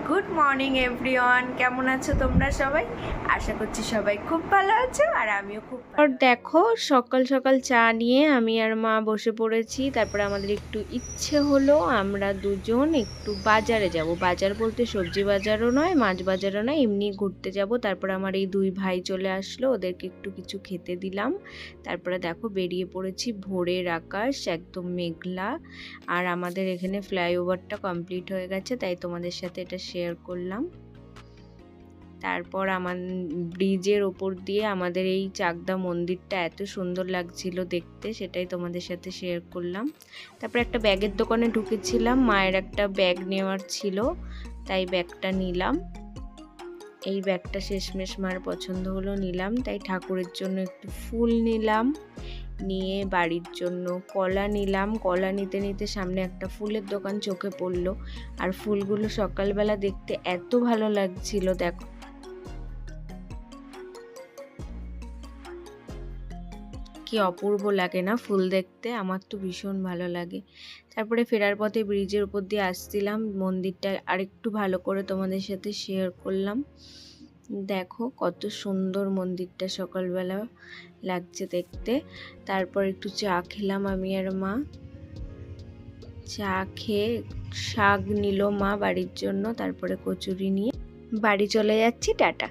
Good morning everyone, কেমন আছো তোমরা সবাই? আশা করছি সবাই খুব ভালো আছো আর আমিও খুব ভালো। আর দেখো সকাল সকাল চা নিয়ে আমি আর মা বসে পড়েছি। তারপরে আমাদের একটু ইচ্ছে হলো আমরা দুজন একটু বাজারে যাব। বাজার বলতে সবজি বাজারও নয়, মাছ বাজারও নয়, এমনি ঘুরতে যাব। তারপরে আমার এই দুই ভাই চলে আসলো, ওদেরকে একটু কিছু খেতে দিলাম। তারপরে দেখো বেরিয়ে পড়েছি। ভোরের আকাশ একদম মেঘলা, আর আমাদের এখানে ফ্লাইওভারটা কমপ্লিট হয়ে গেছে, তাই তোমাদের সাথে এটা শেয়ার করলাম। তারপর আমার ব্রিজের ওপর দিয়ে আমাদের এই চাকদা মন্দিরটা এত সুন্দর লাগছিল দেখতে, সেটাই তোমাদের সাথে শেয়ার করলাম। তারপর একটা ব্যাগের দোকানে ঢুকেছিলাম, মায়ের একটা ব্যাগ নেওয়ার ছিল, তাই ব্যাগটা নিলাম। এই ব্যাগটা শেষমেশ মার পছন্দ হলো, নিলাম। তাই ঠাকুরের জন্য একটু ফুল নিলাম, নিয়ে বাড়ির জন্য কলা নিলাম। কলা নিতে নিতে সামনে একটা ফুলের দোকান চোখে পড়লো, আর ফুলগুলো সকালবেলা দেখতে এত ভালো লাগছিল, দেখো কি অপূর্ব লাগে না ফুল দেখতে, আমার তো ভীষণ ভালো লাগে। তারপরে ফেরার পথে ব্রিজের উপর দিয়ে আসছিলাম, মন্দিরটা আরেকটু ভালো করে তোমাদের সাথে শেয়ার করলাম। দেখো কত সুন্দর মন্দিরটা সকালবেলা লাগছে দেখতে। তারপর একটু চা খেলাম আমি আর মা। চা খেয়ে শাক নিল মা বাড়ির জন্য, তারপরে কচুরি নিয়ে বাড়ি চলে যাচ্ছি। টাটা।